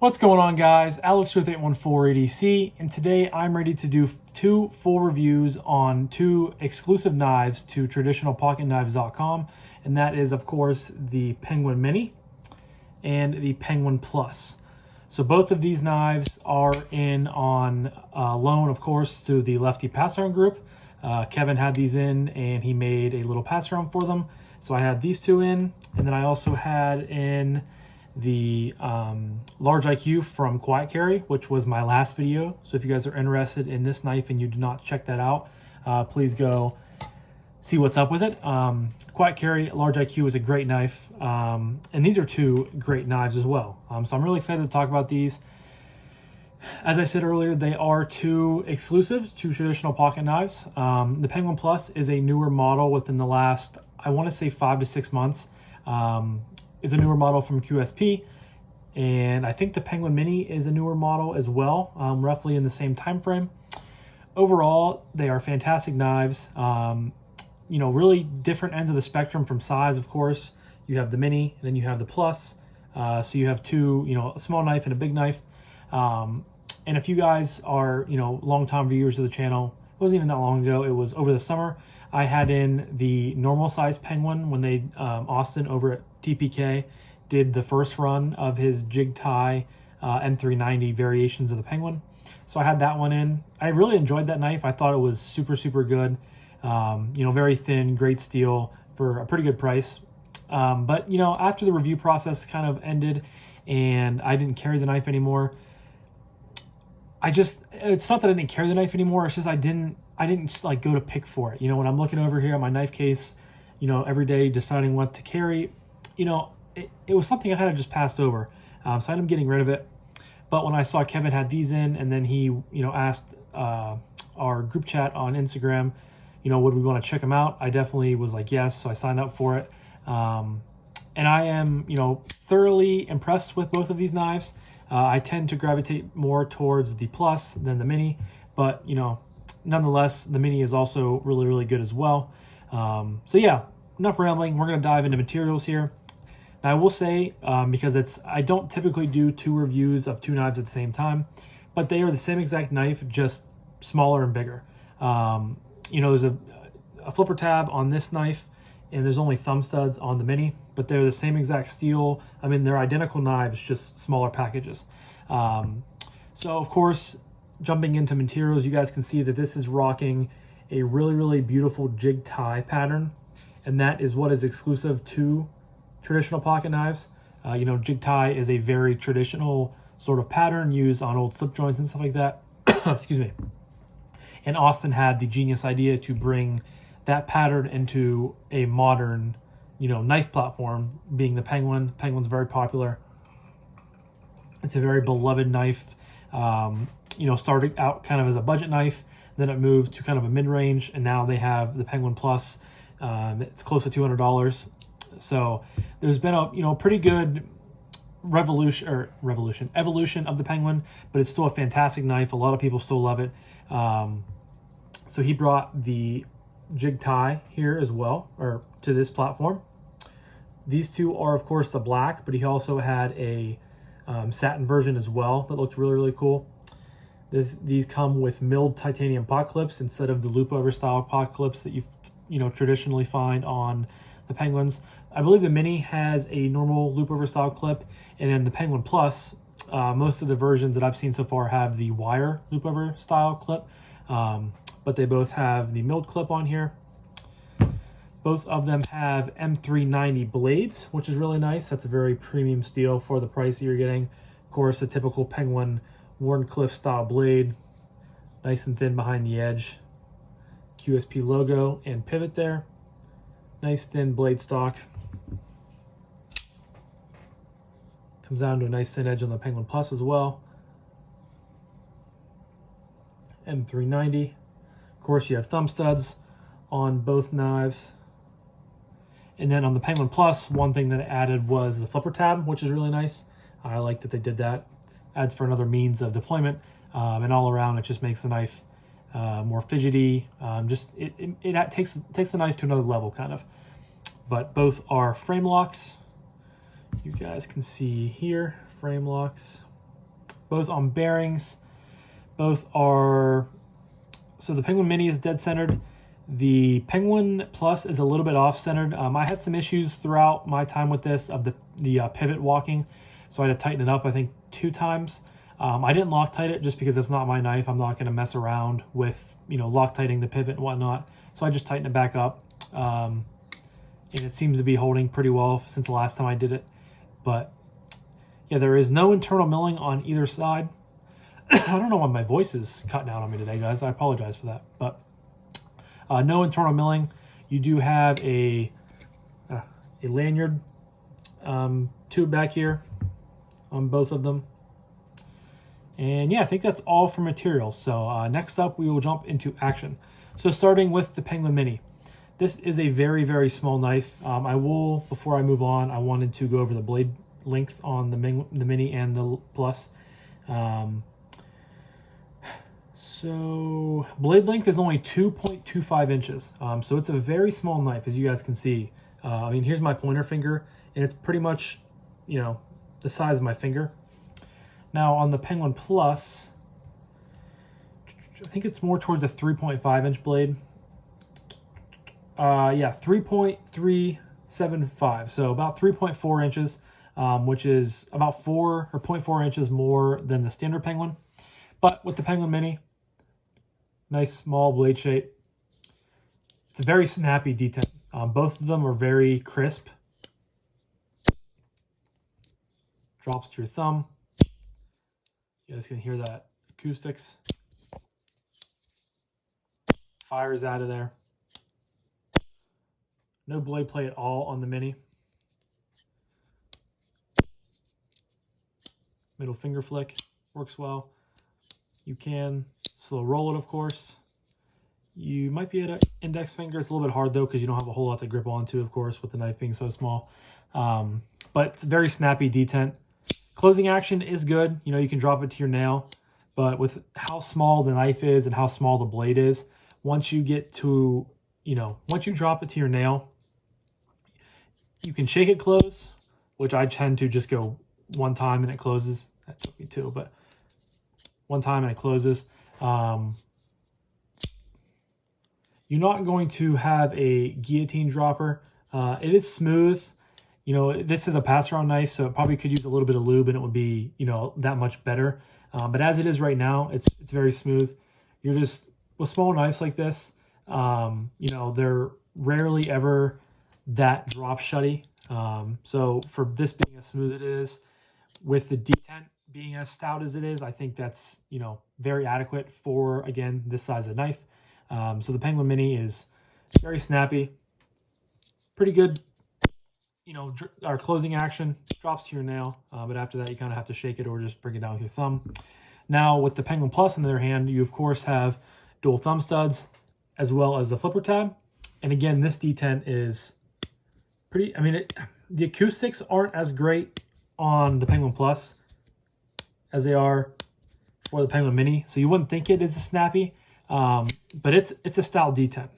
What's going on, guys? Alex with 814 ADC, and today I'm ready to do two full reviews on two exclusive knives to traditionalpocketknives.com, and that is, of course, the Penguin Mini and the Penguin Plus. So both of these knives are in on loan, of course, through the Lefty Pass Around group. Kevin had these in, and he made a little pass around for them. So I had these two in, and then I also had in the large IQ from Quiet Carry, which was my last video. So if you guys are interested in this knife and you do not check that out, please go see what's up with it. Quiet Carry large IQ is a great knife, and these are two great knives as well. So I'm really excited to talk about these. As I said earlier, they are two exclusives to traditional pocket knives. The Penguin Plus is a newer model within the last, I want to say, 5 to 6 months. Is a newer model from QSP, and I think the Penguin Mini is a newer model as well, roughly in the same time frame. Overall, they are fantastic knives. Really different ends of the spectrum from size. Of course, you have the Mini, and then you have the Plus. So you have two, a small knife and a big knife. And if you guys are, long-time viewers of the channel, it wasn't even that long ago. It was over the summer. I had in the normal size Penguin when they, Austin over at TPK did the first run of his Jigged M390 variations of the Penguin. So I had that one in. I really enjoyed that knife. I thought it was super, super good. Very thin, great steel for a pretty good price. But after the review process kind of ended and I didn't carry the knife anymore, it's not that I didn't carry the knife anymore. It's just I didn't just like go to pick for it. When I'm looking over here at my knife case, every day deciding what to carry, it was something I kind of just passed over. So I ended up getting rid of it. But when I saw Kevin had these in, and then he, asked our group chat on Instagram, would we want to check them out? I definitely was like, yes. So I signed up for it. And I am, thoroughly impressed with both of these knives. I tend to gravitate more towards the Plus than the Mini, but nonetheless, the Mini is also really, really good as well. So yeah, enough rambling. We're going to dive into materials here. Now I will say, because I don't typically do two reviews of two knives at the same time, but they are the same exact knife, just smaller and bigger. There's a flipper tab on this knife, and there's only thumb studs on the Mini, but they're the same exact steel. I mean, they're identical knives, just smaller packages. So of course, jumping into materials, you guys can see that this is rocking a really, really beautiful jig tie pattern, and that is what is exclusive to traditional pocket knives. Jig tie is a very traditional sort of pattern used on old slip joints and stuff like that. Excuse me. And Austin had the genius idea to bring that pattern into a modern, knife platform, being the Penguin. Penguin's very popular. It's a very beloved knife. Started out kind of as a budget knife, then it moved to kind of a mid-range, and now they have the Penguin Plus. It's close to $200. So there's been a pretty good evolution of the Penguin, but it's still a fantastic knife. A lot of people still love it. So he brought the jig tie here as well, or to this platform. These two are, of course, the black, but he also had a satin version as well that looked really, really cool. These come with milled titanium pot clips instead of the loop over style pot clips that you traditionally find on the Penguins. I believe the Mini has a normal loop over style clip, and then the Penguin Plus, most of the versions that I've seen so far have the wire loop over style clip, but they both have the milled clip on here. Both of them have M390 blades, which is really nice. That's a very premium steel for the price that you're getting. Of course, a typical Penguin Wharncliffe style blade, nice and thin behind the edge. QSP logo and pivot there. Nice thin blade stock. Comes down to a nice thin edge on the Penguin Plus as well. M390. Of course, you have thumb studs on both knives. And then on the Penguin Plus, one thing that it added was the flipper tab, which is really nice. I like that they did that. Adds for another means of deployment, and all around it just makes the knife more fidgety. It takes the knife to another level, kind of. But both are frame locks. You guys can see here, frame locks. both on bearings. Both are, so the Penguin Mini is dead centered. The Penguin Plus is a little bit off centered. I had some issues throughout my time with this of the pivot walking, so I had to tighten it up, I think 2 times. I didn't Loctite it just because it's not my knife. I'm not going to mess around with, Loctiting the pivot and whatnot. So I just tightened it back up. And it seems to be holding pretty well since the last time I did it. But yeah, there is no internal milling on either side. I don't know why my voice is cutting out on me today, guys. I apologize for that. But no internal milling. You do have a lanyard tube back here on both of them. And yeah, I think that's all for materials. So next up, we will jump into action. So starting with the Penguin Mini. This is a very, very small knife. I will, before I move on, I wanted to go over the blade length on the Mini and the Plus. So blade length is only 2.25 inches. So it's a very small knife, as you guys can see. I mean, here's my pointer finger, and it's pretty much, the size of my finger. Now on the Penguin Plus, I think it's more towards a 3.5 inch blade. Yeah, 3.375, so about 3.4 inches, which is about 0.4 inches more than the standard Penguin. But with the Penguin Mini, nice small blade shape. It's a very snappy detent. Both of them are very crisp. Drops to your thumb. You guys can hear that acoustics. Fires out of there. No blade play at all on the Mini. Middle finger flick works well. You can slow roll it, of course. You might be at an index finger. It's a little bit hard though because you don't have a whole lot to grip onto, of course, with the knife being so small. But it's a very snappy detent. Closing action is good. You can drop it to your nail, but with how small the knife is and how small the blade is, once you get to, once you drop it to your nail, you can shake it close, which I tend to just go one time and it closes. That took me 2, but one time and it closes. You're not going to have a guillotine dropper. It is smooth. This is a pass-around knife, so it probably could use a little bit of lube and it would be, that much better. But as it is right now, it's very smooth. You're just, with small knives like this, they're rarely ever that drop shutty. So for this being as smooth as it is, with the detent being as stout as it is, I think that's, very adequate for, again, this size of knife. So the Penguin Mini is very snappy, pretty good. Our closing action drops to your nail, but after that you kind of have to shake it or just bring it down with your thumb. Now with the Penguin Plus on the other hand, you of course have dual thumb studs as well as the flipper tab. And again, this detent is pretty, the acoustics aren't as great on the Penguin Plus as they are for the Penguin Mini, so you wouldn't think it is a snappy, but it's a stout detent.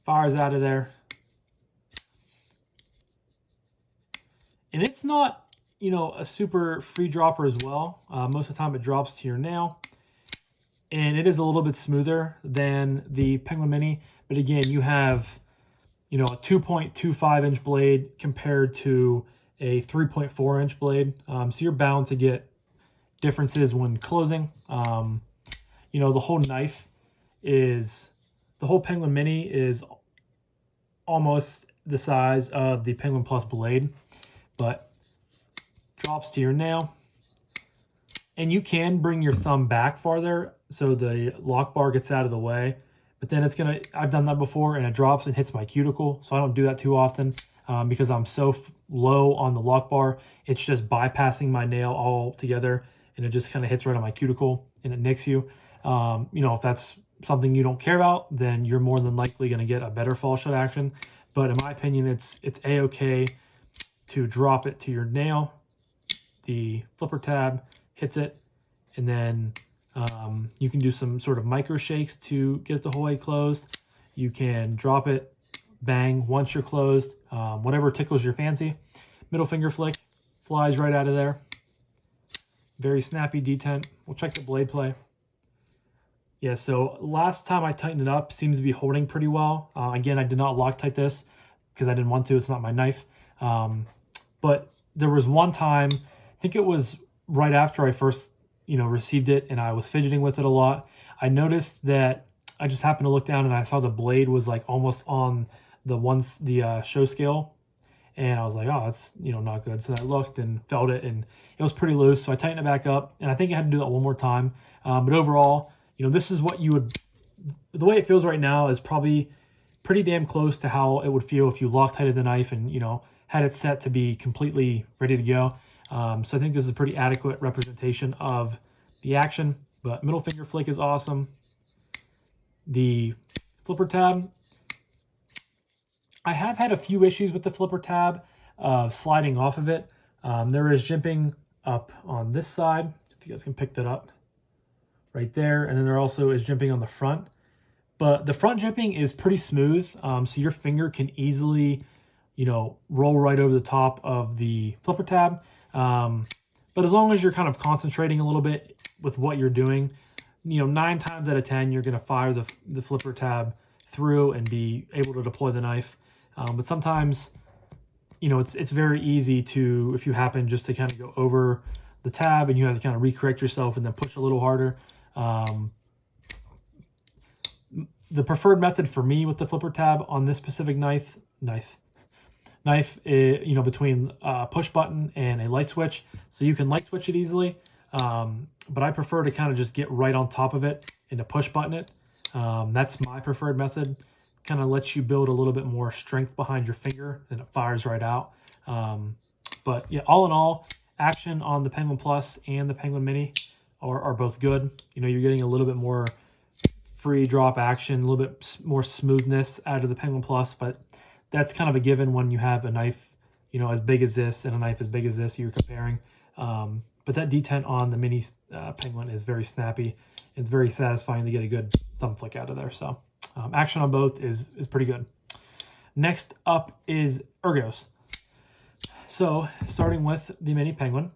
Fires out of there. And it's not, a super free dropper as well. Most of the time it drops to your nail. And it is a little bit smoother than the Penguin Mini. But again, you have, a 2.25 inch blade compared to a 3.4 inch blade. So you're bound to get differences when closing. The whole knife is, the whole Penguin Mini is almost the size of the Penguin Plus blade, but drops to your nail. And you can bring your thumb back farther so the lock bar gets out of the way, but then I've done that before and it drops and hits my cuticle. So I don't do that too often because I'm so low on the lock bar. It's just bypassing my nail altogether and it just kind of hits right on my cuticle and it nicks you. If that's something you don't care about, then you're more than likely going to get a better fall shut action. But in my opinion, it's a-okay to drop it to your nail. The flipper tab hits it, and then you can do some sort of micro shakes to get it the whole way closed. You can drop it, bang, once you're closed, whatever tickles your fancy. Middle finger flick, flies right out of there. Very snappy detent. We'll check the blade play. Yeah, so last time I tightened it up, seems to be holding pretty well. Again, I did not Loctite this because I didn't want to. It's not my knife. But there was one time, I think it was right after I first, received it, and I was fidgeting with it a lot. I noticed that I just happened to look down and I saw the blade was like almost on the show scale, and I was like, oh, that's not good. So I looked and felt it, and it was pretty loose. So I tightened it back up, and I think I had to do that one more time. But overall, this is what the way it feels right now is probably pretty damn close to how it would feel if you Loctited the knife and, had it set to be completely ready to go. So I think this is a pretty adequate representation of the action, but middle finger flick is awesome. The flipper tab, I have had a few issues with the flipper tab sliding off of it. There is jimping up on this side, if you guys can pick that up. Right there, and then there also is jimping on the front, but the front jimping is pretty smooth, so your finger can easily roll right over the top of the flipper tab, but as long as you're kind of concentrating a little bit with what you're doing, 9 times out of 10 you're going to fire the flipper tab through and be able to deploy the knife. But sometimes it's very easy to, if you happen just to kind of go over the tab and you have to kind of recorrect yourself and then push a little harder. The preferred method for me with the flipper tab on this specific knife is, between a push button and a light switch, so you can light switch it easily. But I prefer to kind of just get right on top of it and to push button it. That's my preferred method. Kind of lets you build a little bit more strength behind your finger and it fires right out. But yeah, all in all, action on the Penguin Plus and the Penguin Mini are both good. You're getting a little bit more free drop action, a little bit more smoothness out of the Penguin Plus, but that's kind of a given when you have a knife, as big as this and a knife as big as this you're comparing. But that detent on the Mini Penguin is very snappy. It's very satisfying to get a good thumb flick out of there. So action on both is pretty good. Next up is ergos. So starting with the Mini Penguin,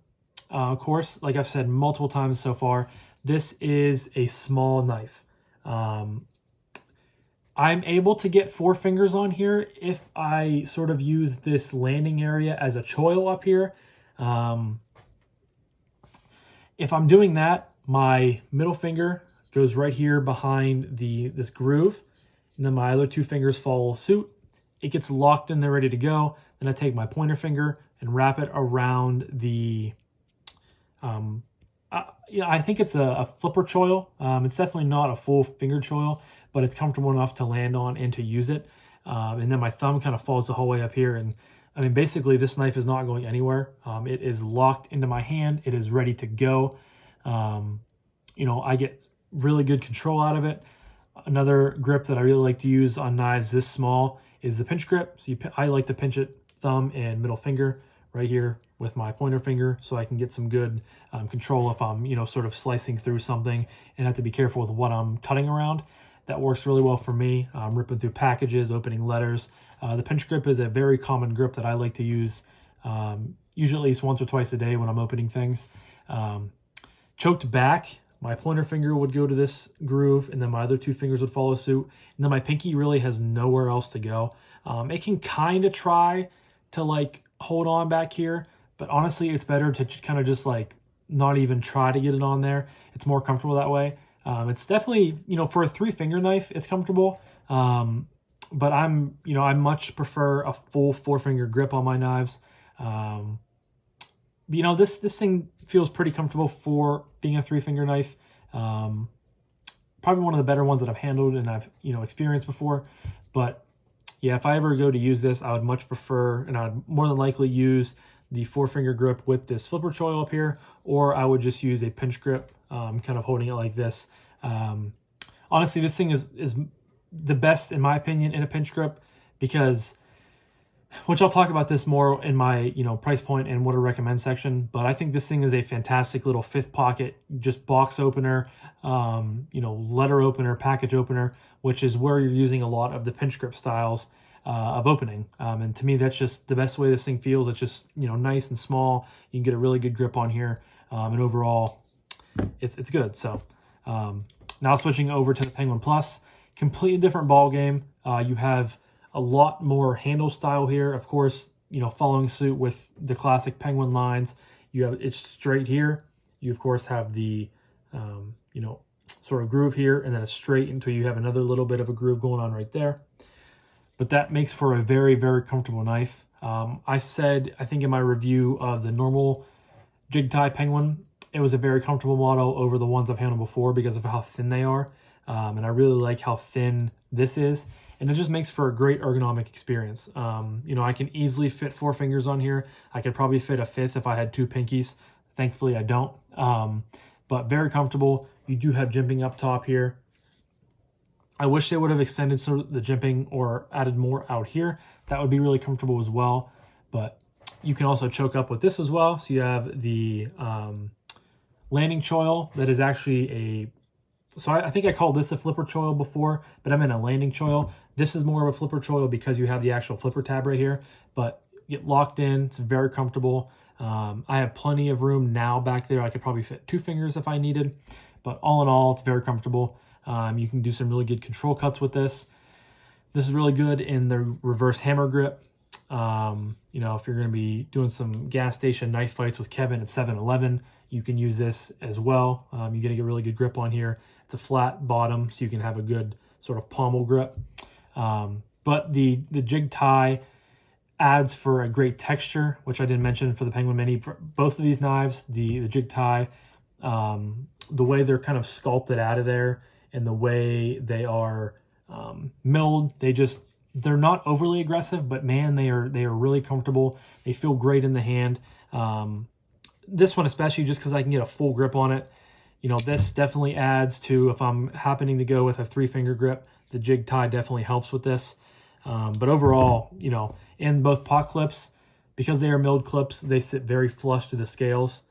of course, like I've said multiple times so far, this is a small knife. I'm able to get 4 fingers on here if I sort of use this landing area as a choil up here. If I'm doing that, my middle finger goes right here behind this groove, and then my other 2 fingers follow suit. It gets locked in there, ready to go. Then I take my pointer finger and wrap it around the, I think it's a flipper choil. It's definitely not a full finger choil, but it's comfortable enough to land on and to use it. And then my thumb kind of falls the whole way up here. And I mean, basically this knife is not going anywhere. It is locked into my hand. It is ready to go. I get really good control out of it. Another grip that I really like to use on knives this small is the pinch grip. So I like to pinch it thumb and middle finger right here with my pointer finger, so I can get some good control if I'm, sort of slicing through something and have to be careful with what I'm cutting around. That works really well for me. Ripping through packages, opening letters. The pinch grip is a very common grip that I like to use, usually at least once or twice a day when I'm opening things. Choked back, my pointer finger would go to this groove, and then my other 2 fingers would follow suit. And then my pinky really has nowhere else to go. It can kind of try to like hold on back here, but honestly, it's better to kind of just like not even try to get it on there. It's more comfortable that way. It's definitely, for a 3-finger knife, it's comfortable. But I much prefer a full 4-finger grip on my knives. This thing feels pretty comfortable for being a 3-finger knife. Probably one of the better ones that I've handled and I've, experienced before. But yeah, if I ever go to use this, I would much prefer, and I'd more than likely use the 4-finger grip with this flipper choil up here, or I would just use a pinch grip, kind of holding it like this. Honestly, this thing is the best, in my opinion, in a pinch grip, because, which I'll talk about this more in my, price point and what I recommend section, but I think this thing is a fantastic little 5th pocket, just box opener, letter opener, package opener, which is where you're using a lot of the pinch grip styles of opening. And to me, that's just the best way this thing feels. It's just, nice and small. You can get a really good grip on here. and overall, it's good. So now switching over to the Penguin Plus, completely different ball game. You have a lot more handle style here. Of course, following suit with the classic Penguin lines, it's straight here. You of course have the sort of groove here, and then it's straight until you have another little bit of a groove going on right there. But that makes for a very, very comfortable knife. I said, I think in my review of the normal jig tie Penguin, it was a very comfortable model over the ones I've handled before because of how thin they are. And I really like how thin this is. And it just makes for a great ergonomic experience. I can easily fit 4 fingers on here. I could probably fit a 5th if I had 2 pinkies. Thankfully, I don't. But very comfortable. You do have jimping up top here. I wish they would have extended the jimping or added more out here. That would be really comfortable as well. But you can also choke up with this as well. So you have the landing choil that is actually so I think I called this a flipper choil before, but I'm in a landing choil. This is more of a flipper choil because you have the actual flipper tab right here. But get locked in, it's very comfortable. I have plenty of room now back there. I could probably fit 2 fingers if I needed. But all in all, it's very comfortable. You can do some really good control cuts with this. This is really good in the reverse hammer grip. If you're going to be doing some gas station knife fights with Kevin at 7-Eleven, you can use this as well. You're going to get a really good grip on here. It's a flat bottom, so you can have a good sort of pommel grip. But the jig tie adds for a great texture, which I didn't mention for the Penguin Mini. For both of these knives, the jig tie, the way they're kind of sculpted out of there and the way they are milled, they're not overly aggressive, but man, they are really comfortable. They feel great in the hand. This one especially, just because I can get a full grip on it. This definitely adds to, if I'm happening to go with a 3-finger grip, the jig tie definitely helps with this. But overall, in both pot clips, because they are milled clips, they sit very flush to the scales.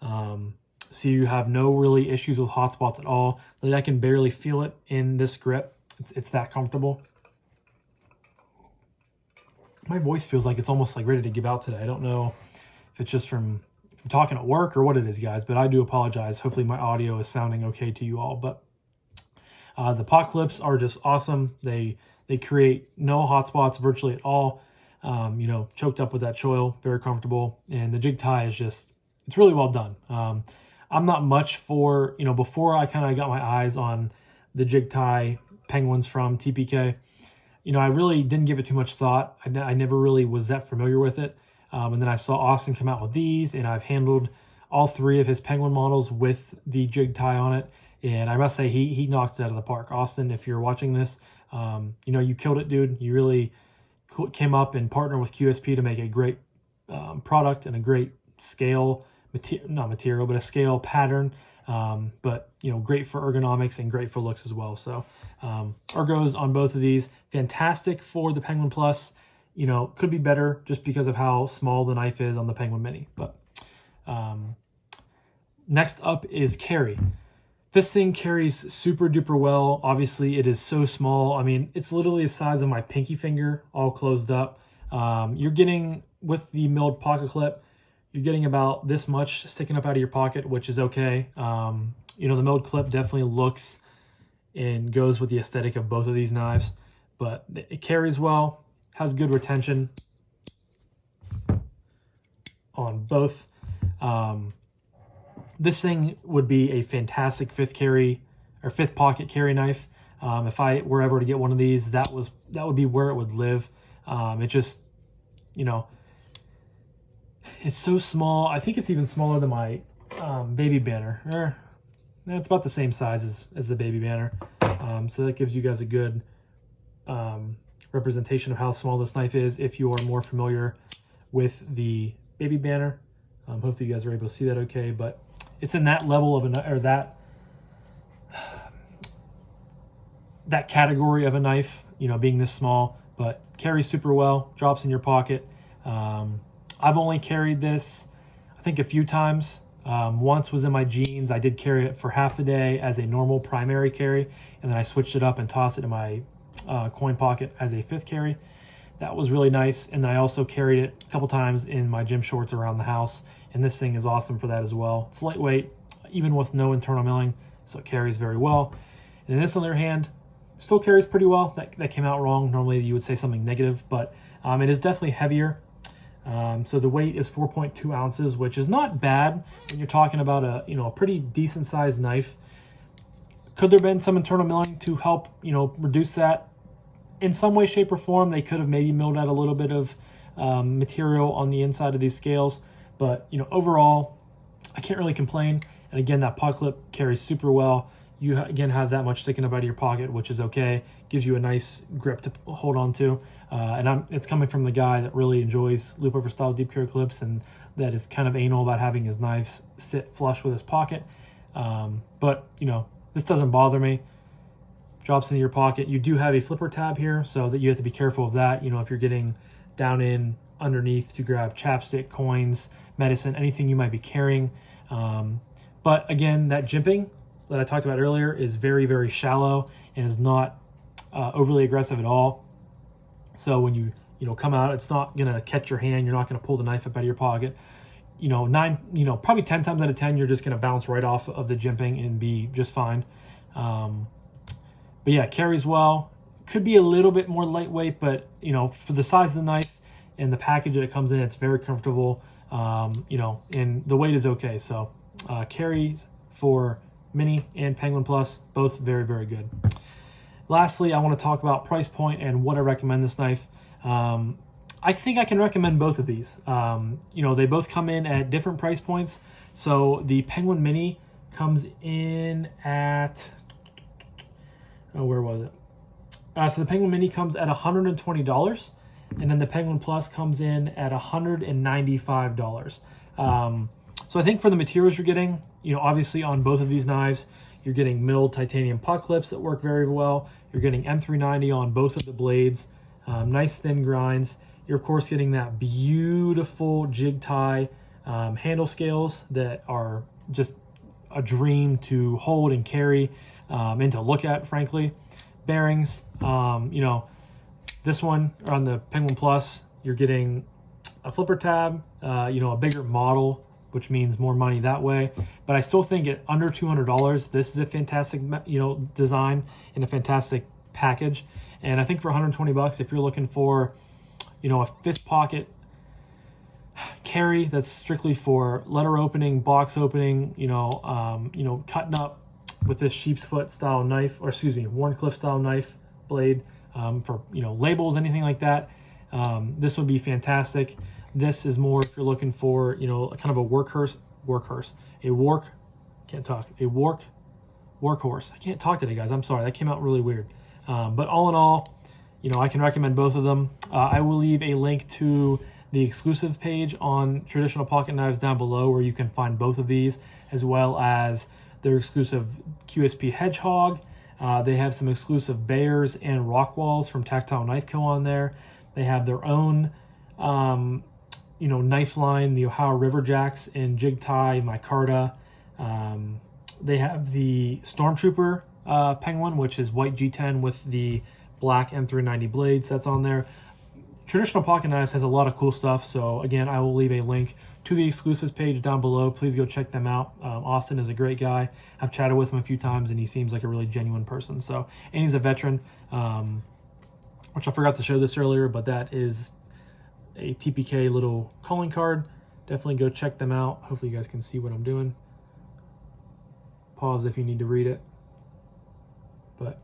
So you have no really issues with hot spots at all. Like I can barely feel it in this grip. It's that comfortable. My voice feels like it's almost like ready to give out today. I don't know if it's just from talking at work or what it is, guys, but I do apologize. Hopefully my audio is sounding okay to you all. But the pot clips are just awesome. They create no hot spots virtually at all. Choked up with that choil, very comfortable. And the jig tie is it's really well done. I'm not much for, before I kind of got my eyes on the jig tie Penguins from TPK, I really didn't give it too much thought. I never really was that familiar with it. And then I saw Austin come out with these, and I've handled all 3 of his Penguin models with the jig tie on it. And I must say, he knocked it out of the park. Austin, if you're watching this, you killed it, dude. You really came up and partnered with QSP to make a great product and a great scale, a scale pattern. But great for ergonomics and great for looks as well. So ergos on both of these, fantastic for the Penguin Plus. Could be better just because of how small the knife is on the Penguin Mini. But next up is carry. This thing carries super duper well. Obviously, it is so small. I mean, it's literally the size of my pinky finger, all closed up. You're getting, with the milled pocket clip, you're getting about this much sticking up out of your pocket, which is okay. The milled clip definitely looks and goes with the aesthetic of both of these knives, but it carries well, has good retention on both. This thing would be a fantastic 5th pocket carry knife. If I were ever to get one of these, that would be where it would live. It just, it's so small. I think it's even smaller than my baby banner. It's about the same size as the baby banner. So that gives you guys a good representation of how small this knife is if you are more familiar with the baby banner. Hopefully you guys are able to see that okay, but it's in that level of that category of a knife, being this small, but carries super well, drops in your pocket. I've only carried this, I think, a few times. Once was in my jeans. I did carry it for half a day as a normal primary carry, and then I switched it up and tossed it in my coin pocket as a 5th carry. That was really nice. And then I also carried it a couple times in my gym shorts around the house. And this thing is awesome for that as well. It's lightweight, even with no internal milling, so it carries very well. And this, on the other hand, still carries pretty well. That came out wrong. Normally you would say something negative, but it is definitely heavier. So the weight is 4.2 ounces, which is not bad when you're talking about a pretty decent sized knife. Could there have been some internal milling to help reduce that? In some way, shape, or form, they could have maybe milled out a little bit of material on the inside of these scales. But overall, I can't really complain. And again, that pod clip carries super well. You again have that much sticking up out of your pocket, which is okay. Gives you a nice grip to hold on to. And it's coming from the guy that really enjoys loop over style deep carry clips, and that is kind of anal about having his knives sit flush with his pocket. But this doesn't bother me. Drops into your pocket. You do have a flipper tab here, so that you have to be careful of that. If you're getting down in underneath to grab chapstick, coins, medicine, anything you might be carrying. But again, that jimping that I talked about earlier is very, very shallow and is not overly aggressive at all. So when you come out, it's not gonna catch your hand. You're not gonna pull the knife up out of your pocket. Probably 10 times out of 10, you're just gonna bounce right off of the jimping and be just fine. But yeah, carries well. Could be a little bit more lightweight, but for the size of the knife and the package that it comes in, it's very comfortable. And the weight is okay. So carries for Mini and Penguin Plus, both very, very good. Lastly, I want to talk about price point and what I recommend this knife. I think I can recommend both of these. They both come in at different price points. So the Penguin Mini comes in at, where was it? So the Penguin Mini comes at $120, and then the Penguin Plus comes in at $195. So I think for the materials you're getting, obviously on both of these knives, you're getting milled titanium pod clips that work very well. You're getting M390 on both of the blades, nice thin grinds. You're of course getting that beautiful jig tie handle scales that are just a dream to hold and carry and to look at, frankly. Bearings, this one on the Penguin Plus, you're getting a flipper tab, a bigger model, which means more money that way. But I still think at under $200, this is a fantastic, design and a fantastic package. And I think for $120, if you're looking for, a fist pocket carry that's strictly for letter opening, box opening, cutting up with this sheep's foot style knife, or excuse me, Warncliffe style knife blade, for labels, anything like that, this would be fantastic. This is more if you're looking for kind of a workhorse, I can't talk today, guys. I'm sorry, that came out really weird. But all in all, I can recommend both of them. I will leave a link to the exclusive page on traditional pocket knives down below, where you can find both of these, as well as their exclusive QSP Hedgehog. They have some exclusive Bears and Rockwalls from Tactile Knife Co. on there. They have their own, knife line, the Ohio River Jacks in jig tie, micarta. They have the Stormtrooper Penguin, which is white G10 with the black M390 blades that's on there. Traditional Pocket Knives has a lot of cool stuff. So again, I will leave a link to the exclusives page down below. Please go check them out. Austin is a great guy. I've chatted with him a few times, and he seems like a really genuine person. So, and he's a veteran, which I forgot to show this earlier, but that is a TPK little calling card. Definitely go check them out. Hopefully you guys can see what I'm doing. Pause if you need to read it. But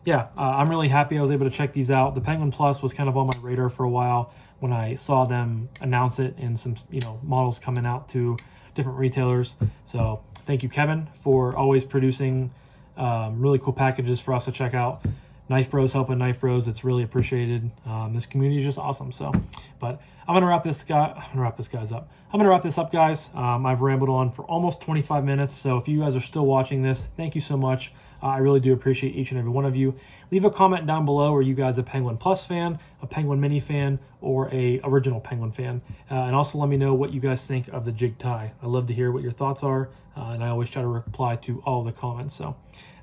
yeah, I'm really happy I was able to check these out. The Penguin Plus was kind of on my radar for a while when I saw them announce it and some models coming out to different retailers. So thank you, Kevin, for always producing really cool packages for us to check out. Knife Bros helping Knife Bros, it's really appreciated. This community is just awesome. So, but I'm gonna wrap this up, guys. I've rambled on for almost 25 minutes. So if you guys are still watching this, thank you so much. I really do appreciate each and every one of you. Leave a comment down below. Are you guys a Penguin Plus fan, a Penguin Mini fan, or a original Penguin fan? And also let me know what you guys think of the jig tie. I love to hear what your thoughts are, and I always try to reply to all the comments. So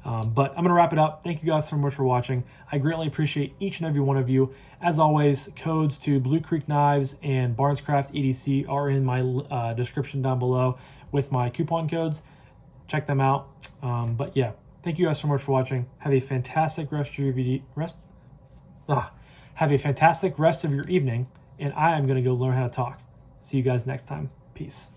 But I'm going to wrap it up. Thank you guys so much for watching. I greatly appreciate each and every one of you. As always, codes to Blue Creek Knives and Barnescraft EDC are in my description down below with my coupon codes. Check them out. But yeah, thank you guys so much for watching. Have a fantastic rest of your have a fantastic rest of your evening, and I am going to go learn how to talk. See you guys next time. Peace.